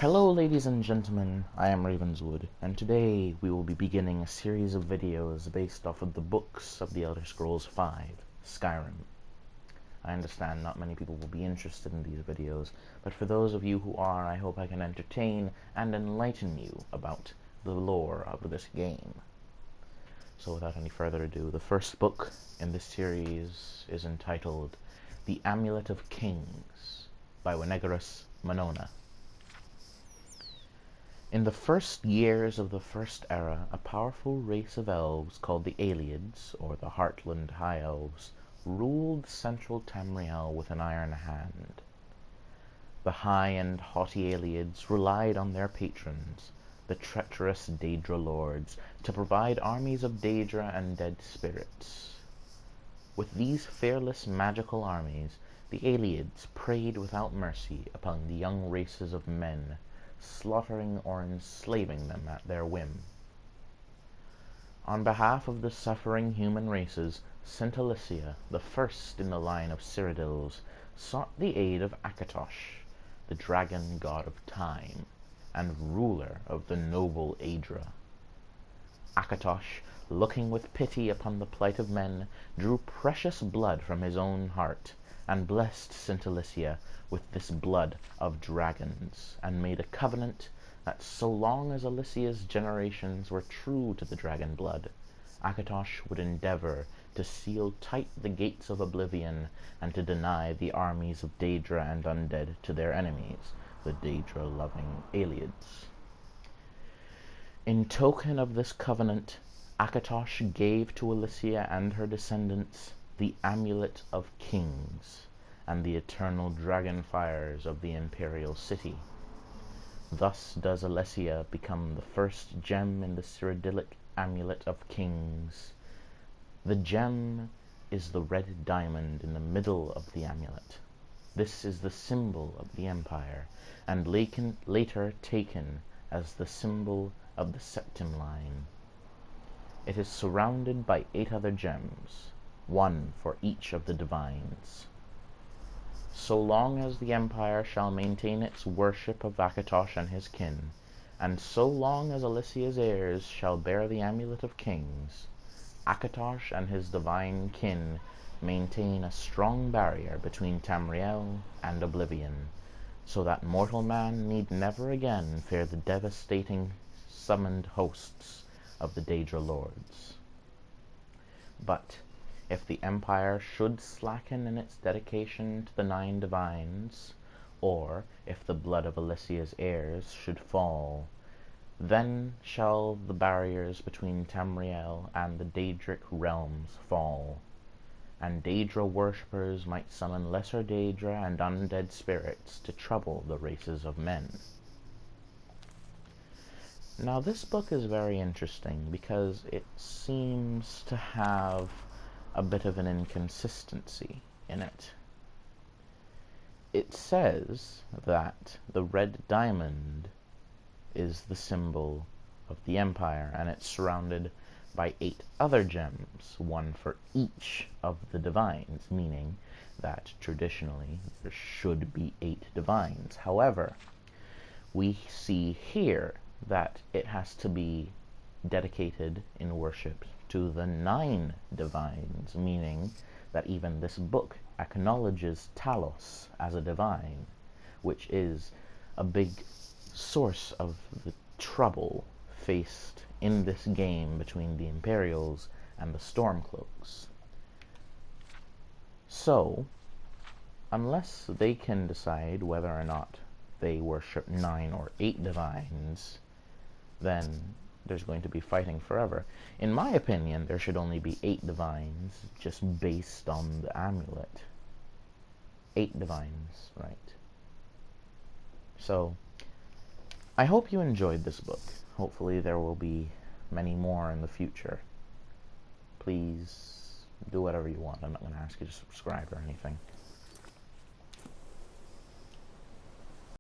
Hello ladies and gentlemen, I am Ravenswood, and today we will be beginning a series of videos based off of the books of the Elder Scrolls V, Skyrim. I understand not many people will be interested in these videos, but for those of you who are, I hope I can entertain and enlighten you about the lore of this game. So without any further ado, the first book in this series is entitled The Amulet of Kings by Winnegarus Monona. In the first years of the First Era, a powerful race of elves called the Ayleids, or the Heartland High Elves, ruled central Tamriel with an iron hand. The high and haughty Ayleids relied on their patrons, the treacherous Daedra lords, to provide armies of Daedra and dead spirits. With these fearless magical armies, the Ayleids preyed without mercy upon the young races of men, slaughtering or enslaving them at their whim. On behalf of the suffering human races, St. Alicia, the first in the line of Cyrodiils, sought the aid of Akatosh, the dragon god of time, and ruler of the noble Aedra. Akatosh, looking with pity upon the plight of men, drew precious blood from his own heart, and blessed St. Alicia with this blood of dragons, and made a covenant that so long as Alicia's generations were true to the dragon blood, Akatosh would endeavor to seal tight the gates of oblivion and to deny the armies of Daedra and undead to their enemies, the Daedra-loving Ayleids. In token of this covenant, Akatosh gave to Alicia and her descendants the Amulet of Kings and the eternal dragon fires of the imperial city. Thus does Alicia become the first gem in the Cyrodiilic Amulet of Kings. The gem is the red diamond in the middle of the amulet. This is the symbol of the Empire, and later taken as the symbol of the Septim Line. It is surrounded by 8 other gems, one for each of the divines. So long as the Empire shall maintain its worship of Akatosh and his kin, and so long as Alicia's heirs shall bear the Amulet of Kings, Akatosh and his divine kin maintain a strong barrier between Tamriel and oblivion, so that mortal man need never again fear the devastating summoned hosts of the Daedra lords. But if the Empire should slacken in its dedication to the 9 divines, or if the blood of Alicia's heirs should fall, then shall the barriers between Tamriel and the Daedric realms fall, and Daedra worshippers might summon lesser Daedra and undead spirits to trouble the races of men. Now this book is very interesting because it seems to have a bit of an inconsistency in it. It says that the red diamond is the symbol of the Empire, and it's surrounded by 8 other gems, one for each of the divines, meaning that traditionally there should be 8 divines. However, we see here that it has to be dedicated in worship to the 9 divines, meaning that even this book acknowledges Talos as a divine, which is a big source of the trouble faced in this game between the Imperials and the Stormcloaks. So, unless they can decide whether or not they worship 9 or 8 divines, then there's going to be fighting forever. In my opinion, there should only be 8 divines, just based on the amulet. 8 divines, right? So, I hope you enjoyed this book. Hopefully there will be many more in the future. Please do whatever you want. I'm not going to ask you to subscribe or anything.